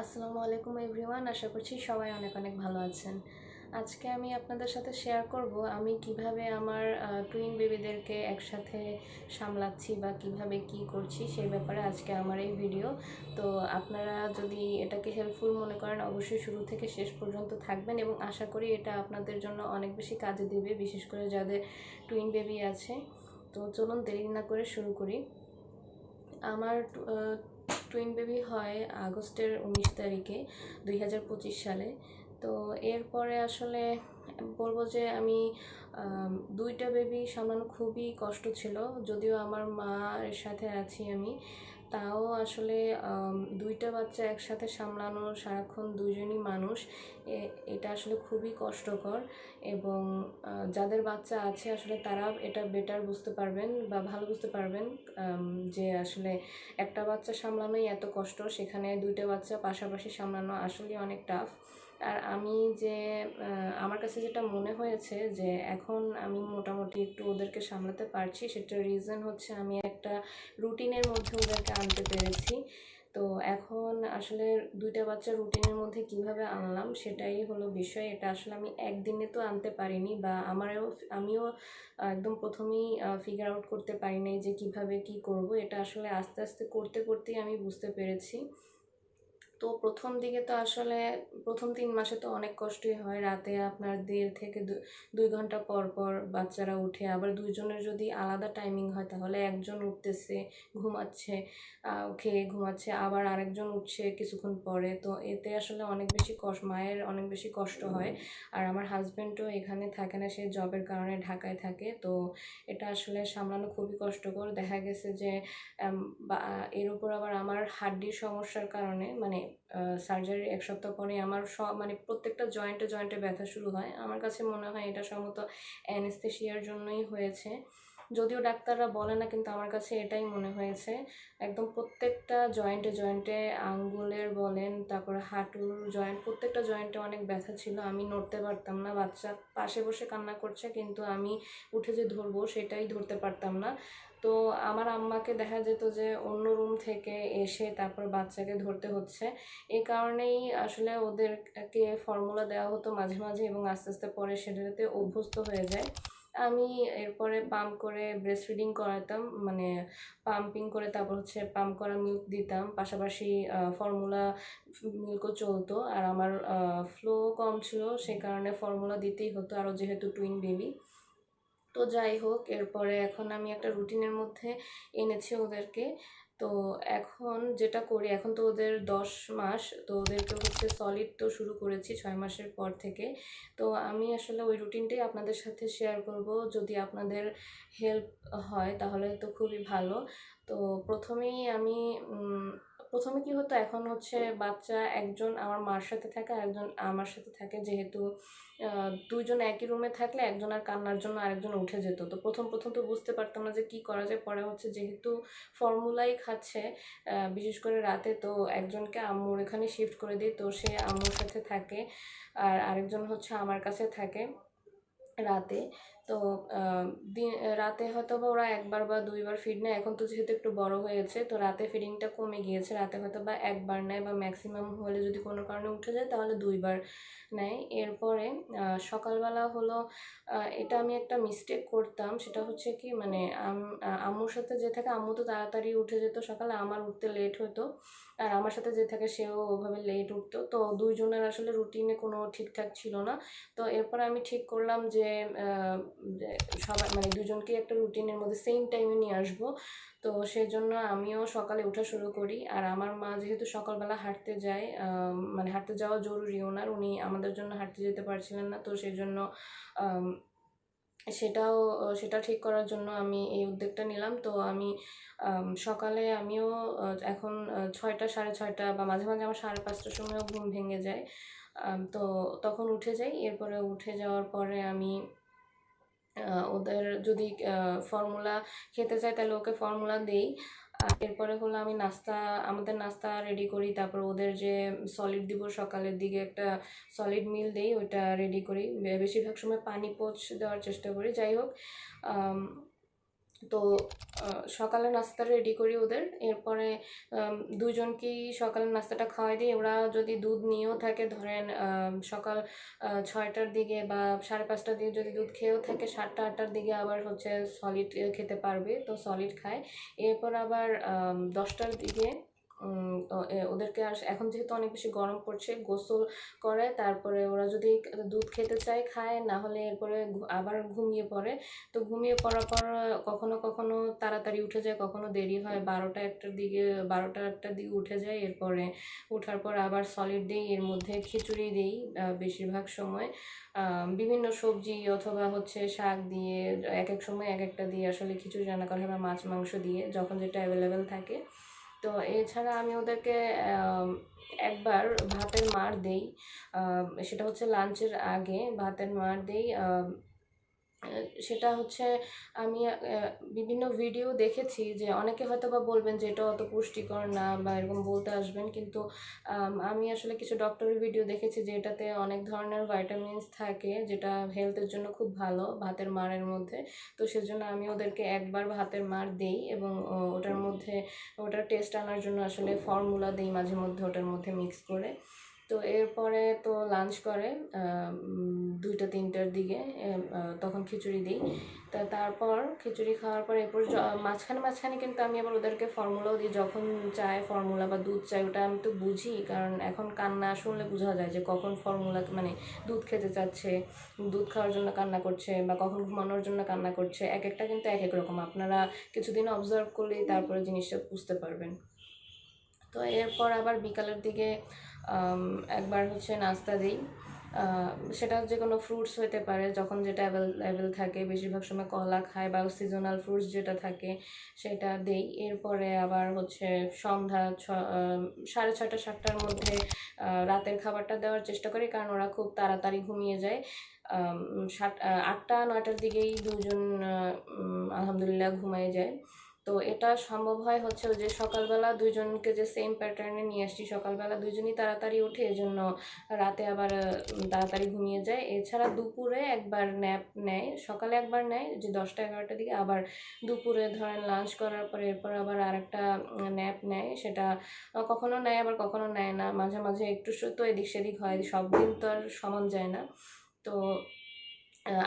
আসসালামু আলাইকুম এভরিওয়ান, আশা করছি সবাই অনেক অনেক ভালো আছেন। আজকে আমি আপনাদের সাথে শেয়ার করব আমি কিভাবে আমার টুইন বেবিদেরকে একসাথে সামলাচ্ছি বা কিভাবে কি করছি সেই ব্যাপারে আজকে আমার এই ভিডিও। তো আপনারা যদি এটাকে হেল্পফুল মনে করেন অবশ্যই শুরু থেকে শেষ পর্যন্ত থাকবেন এবং আশা করি এটা আপনাদের জন্য অনেক বেশি কাজে দেবে, বিশেষ করে যাদের টুইন বেবি আছে। তো চলুন দেরি না করে শুরু করি। আমার টুইন বেবি হয় আগস্টের 19 তারিখে 2025 সালে। তো এরপরে আসলে বলবো যে আমি দুইটা বেবি সামলানো খুবই কষ্ট ছিল। যদিও আমার মায়ের সাথে আছি আমি, তাও আসলে দুইটা বাচ্চা একসাথে সামলানো, সারাক্ষণ দুজনই মানুষ, এটা আসলে খুবই কষ্টকর। এবং যাদের বাচ্চা আছে আসলে তারা এটা বেটার বুঝতে পারবেন বা ভালো বুঝতে পারবেন যে আসলে একটা বাচ্চা সামলানোই এত কষ্ট, সেখানে দুইটা বাচ্চা পাশাপাশি সামলানো আসলে অনেক টাফ। আর আমি যে আমার কাছে যেটা মনে হয়েছে যে এখন আমি মোটামুটি একটু ওদেরকে সামলাতে পারছি, সেটার রিজন হচ্ছে আমি একটা রুটিনের মধ্যে ওদেরকে আনতে পেরেছি। তো এখন আসলে দুইটা বাচ্চা রুটিনের মধ্যে কিভাবে আনলাম সেটাই হলো বিষয়। এটা আসলে আমি একদিনে তো আনতে পারিনি, বা আমিও একদম প্রথমেই ফিগার আউট করতে পারি নাই যে কিভাবে কি করব। এটা আসলে আস্তে আস্তে করতে করতেই আমি বুঝতে পেরেছি। তো প্রথম দিকে তো আসলে প্রথম 3 মাসে তো অনেক কষ্টই হয়। রাতে আপনার 1.5 থেকে 2 ঘন্টা পর পর বাচ্চারা উঠে, আবার দুইজনের যদি আলাদা টাইমিং হয় তাহলে একজন উঠতেছে, ঘুমাচ্ছে, খেয়ে ঘুমাচ্ছে, আবার আরেকজন উঠছে কিছুক্ষণ পরে। তো এতে আসলে অনেক বেশি মায়ের অনেক বেশি কষ্ট হয়। আর আমার হাজব্যান্ডও এখানে থাকে না, সে জবের কারণে ঢাকায় থাকে। তো এটা আসলে সামলানো খুবই কষ্টকর। দেখা গেছে যে বা এর উপর আবার আমার হাড্ডির সমস্যার কারণে, মানে সার্জারির 1 সপ্তাহ পরে আমার মানে প্রত্যেকটা জয়েন্টে জয়েন্টে ব্যথা শুরু হয়। আমার কাছে মনে হয় এটা সম্ভবত অ্যানেস্থেশিয়ার জন্যই হয়েছে, যদিও ডাক্তাররা বলে না, কিন্তু আমার কাছে এটাই মনে হয়েছে। একদম প্রত্যেকটা জয়েন্টে জয়েন্টে, আঙ্গুলের বলেন, তারপরে হাঁটুর জয়েন্ট, প্রত্যেকটা জয়েন্টে অনেক ব্যথা ছিল। আমি নড়তে পারতাম না। বাচ্চা পাশে বসে কান্না করছে কিন্তু আমি উঠে যে ধরবো সেটাই ধরতে পারতাম না। তো আমার আম্মাকে দেখা যেত যে অন্য রুম থেকে এসে তারপর বাচ্চাকে ধরতে হচ্ছে। এই কারণেই আসলে ওদেরকে ফর্মুলা দেওয়া হতো মাঝে মাঝে, এবং আস্তে আস্তে পরে সেটাতে অভ্যস্ত হয়ে যায়। আমি এরপরে পাম্প করে ব্রেস্ট ফিডিং করাতাম, মানে পাম্পিং করে, তারপর হচ্ছে পাম্প করা মিল্ক দিতাম, পাশাপাশি ফর্মুলা মিল্কও চলতো। আর আমার ফ্লো কম ছিল, সে কারণে ফর্মুলা দিতেই হতো, আরও যেহেতু টুইন বেবি। তো যাই হোক, এরপরে এখন আমি একটা রুটিনের মধ্যে এনেছি ওদেরকে। তো এখন যেটা করি, এখন তো ওদের 10 মাস, তো ওদেরকে হচ্ছে সলিড তো শুরু করেছি 6 মাসের পর থেকে। তো আমি আসলে ওই রুটিনটাই আপনাদের সাথে শেয়ার করব, যদি আপনাদের হেল্প হয় তাহলে তো খুবই ভালো। তো প্রথমেই আমি প্রথমে কি হতো, এখন হচ্ছে বাচ্চা একজন আমার মার সাথে থাকে আর একজন আমার সাথে থাকে। যেহেতু দুইজন একই রুমে থাকলে একজন আর কান্নার জন্য আরেকজন উঠে যেত। তো প্রথম প্রথম তো বুঝতে পারতাম না যে কি করা যায়। পরে হচ্ছে যেহেতু ফর্মুলাই খাচ্ছে বিশেষ করে রাতে, তো একজনকে আম্মুর এখানে শিফট করে দিই, তো সে আম্মুর সাথে থাকে। আর আরেকজন হচ্ছে আমার কাছে থাকে রাতে। তো আহ, রাতে হয়তো বা ওরা একবার বা দুইবার ফিড নেয়। এখন তো যেহেতু একটু বড় হয়েছে, তো রাতে ফিডিংটা কমে গিয়েছে। রাতে হয়তো বা একবার নেয়, বা ম্যাক্সিমাম হলে যদি কোনো কারণে উঠে যায় তাহলে দুইবার নেয়। এরপরে সকালবেলা হলো, এটা আমি একটা মিস্টেক করতাম, সেটা হচ্ছে কি, মানে আম্মুর সাথে যে থাকে আম্মু তো তাড়াতাড়ি উঠে যেত সকালে, আমার উঠতে লেট হতো। আর আমার সাথে যে থাকে সেও ওভাবে লেট উঠতো। তো দুইজনের আসলে রুটিনে কোনো ঠিকঠাক ছিল না। তো এরপর আমি ঠিক করলাম যে যে সবাই, মানে দুজনকে একটা রুটিনের মধ্যে সেম টাইমে নিয়ে আসবো। তো সেই জন্য আমিও সকালে ওঠা শুরু করি। আর আমার মা যেহেতু সকালবেলা হাঁটতে যায়, মানে হাঁটতে যাওয়া জরুরি ওনার, উনি আমাদের জন্য হাঁটতে যেতে পারছিলেন না, তো সেই জন্য সেটাও সেটা ঠিক করার জন্য আমি এই উদ্যোগটা নিলাম। তো আমি সকালে আমিও এখন 6টা, 6:30, বা মাঝে মাঝে আমার 5:30টার সময়ও ঘুম ভেঙে যায়। তো তখন উঠে যাই। এরপরে উঠে যাওয়ার পরে আমি ওদের যদি ফর্মুলা খেতে চায় তাহলে ওকে ফর্মুলা দেই। এরপরে হলো আমি আমাদের নাস্তা রেডি করি, তারপর ওদের যে সলিড দিব সকালের দিকে একটা সলিড মিল দেই, ওইটা রেডি করি। বেশিরভাগ সময় পানি পোচ দেওয়ার চেষ্টা করি। যাই হোক, তো সকালে নাস্তা রেডি করি ওদের, এরপরে দুজনকেই সকালের নাস্তাটা খাওয়াই দিই। ওরা যদি দুধ নিয়েও থাকে, ধরেন সকাল 6টার দিকে বা 5:30টার দিকে যদি দুধ খেয়েও থাকে, 7টা 8টার দিকে আবার হচ্ছে সলিড খেতে পারবে, তো সলিড খায়। এরপর আবার 10টার দিকে ওদেরকে আর এখন যেহেতু অনেক বেশি গরম পড়ছে, গোসল করে, তারপরে ওরা যদি দুধ খেতে চায় খায়, না হলে এরপরে আবার ঘুমিয়ে পড়ে। তো ঘুমিয়ে পড়ার পর কখনো কখনো তাড়াতাড়ি উঠে যায়, কখনো দেরি হয়, 12টা 1টার দিকে উঠে যায়। এরপরে ওঠার পর আবার সলিড দিই, এর মধ্যে খিচুড়ি দিই বেশিরভাগ সময়, বিভিন্ন সবজি অথবা হচ্ছে শাক দিয়ে, এক এক সময় এক একটা দিয়ে আসলে খিচুড়ি রান্না করা হয়, বা মাছ মাংস দিয়ে, যখন যেটা অ্যাভেলেবেল থাকে। তো এছাড়া আমি ওদেরকে একবার ভাতের মাড় দেই, সেটা হচ্ছে লাঞ্চের আগে ভাতের মাড় দেই। সেটা হচ্ছে আমি বিভিন্ন ভিডিও দেখেছি যে অনেকে হয়তো বা বলবেন যে এটা অত পুষ্টিকর না, বা এরকম বলতে আসবেন, কিন্তু আমি আসলে কিছু ডক্টরের ভিডিও দেখেছি যে এটাতে অনেক ধরনের ভাইটামিনস থাকে, যেটা হেলথের জন্য খুব ভালো ভাতের মাড়ের মধ্যে। তো সেজন্য আমি ওদেরকে একবার ভাতের মাড় দেই, এবং ওটার টেস্ট আনার জন্য আসলে ফর্মুলা দিই মাঝে মধ্যে ওটার মধ্যে মিক্স করে। তো এরপরে তো লাঞ্চ করে 2টা 3টার দিকে, তখন খিচুড়ি দিই। তারপর খিচুড়ি খাওয়ার পর এরপর মাঝখানে মাঝখানে কিন্তু আমি আবার ওদেরকে ফর্মুলাও দিই, যখন চায় ফর্মুলা বা দুধ চাই, ওটা আমি তো বুঝি, কারণ এখন কান্না শুনলে বোঝা যায় যে কখন ফর্মুলা মানে দুধ খেতে চাচ্ছে, দুধ খাওয়ার জন্য কান্না করছে, বা কখন ঘুমানোর জন্য কান্না করছে। এক একটা কিন্তু এক এক রকম, আপনারা কিছুদিন অবজার্ভ করলেই তারপরে জিনিসটা বুঝতে পারবেন। তো এরপর আবার বিকালের দিকে একবার হচ্ছে নাস্তা দিই, সেটা যে কোনো ফ্রুটস হতে পারে, যখন যেটা অ্যাভেলেবেল থাকে, বেশিরভাগ সময় কলা খায়, বা সিজনাল ফ্রুটস যেটা থাকে সেটা দেই। এরপরে আবার হচ্ছে সন্ধ্যা 6:30 7টার মধ্যে রাতের খাবারটা দেওয়ার চেষ্টা করি, কারণ ওরা খুব তাড়াতাড়ি ঘুমিয়ে যায়। 8টা 9টার দিকেই দুজন আলহামদুলিল্লাহ ঘুমিয়ে যায়। তো এটা সম্ভব হয় হচ্ছে ওই যে সকালবেলা দুইজনকে যে সেম প্যাটার্নে নিয়ে আসছি, সকালবেলা দুইজনই তাড়াতাড়ি ওঠে, এজন্য রাতে আবার তাড়াতাড়ি ঘুমিয়ে যায়। এছাড়া দুপুরে একবার ন্যাপ নেয়, সকালে একবার নেয় যে 10টা 11টার দিকে, আবার দুপুরে ধরেন লাঞ্চ করার পরে এরপর আবার আরেকটা ন্যাপ নেয়। সেটা কখনো নেয় আবার কখনো নেয় না, মাঝে মাঝে একটু তো এদিক সেদিক হয়, সব দিন তো আর সমান যায় না। তো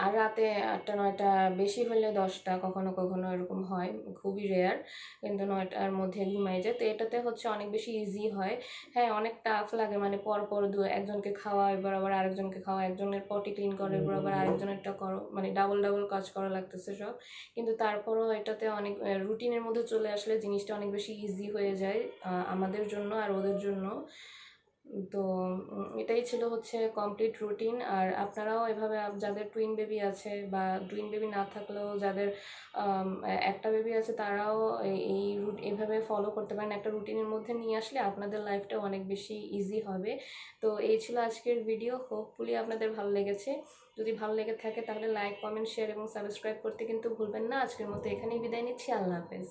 আর রাতে 8টা 9টা, বেশি হলে 10টা, কখনো কখনো এরকম হয়, খুবই রেয়ার, কিন্তু 9টার মধ্যে ঘুমাই যায়। তো এটাতে হচ্ছে অনেক বেশি ইজি হয়। হ্যাঁ, অনেক টাফ লাগে, মানে পরপর একজনকে খাওয়া, এবার আবার আরেকজনকে খাওয়া, একজনের পটি ক্লিন করো, এবার আবার আরেকজনেরটা করো, মানে ডাবল ডাবল কাজ করা লাগতেছে সব। কিন্তু তারপরও এটাতে অনেক রুটিনের মধ্যে চলে আসলে জিনিসটা অনেক বেশি ইজি হয়ে যায় আমাদের জন্য আর ওদের জন্য। তো এটাই ছিল হচ্ছে কমপ্লিট রুটিন। আর আপনারাও এভাবে যাদের টুইন বেবি আছে, বা টুইন বেবি না থাকলেও যাদের একটা বেবি আছে, তারাও এইভাবে ফলো করতে পারেন। একটা রুটিনের মধ্যে নিয়ে আসলে আপনাদের লাইফটা অনেক বেশি ইজি হবে। তো এই ছিল আজকের ভিডিও, হোপফুলি আপনাদের ভালো লেগেছে। যদি ভালো লেগে থাকে তাহলে লাইক কমেন্ট শেয়ার এবং সাবস্ক্রাইব করতে কিন্তু ভুলবেন না। আজকের মতো এখানেই বিদায় নিচ্ছি, আল্লাহ হাফেজ।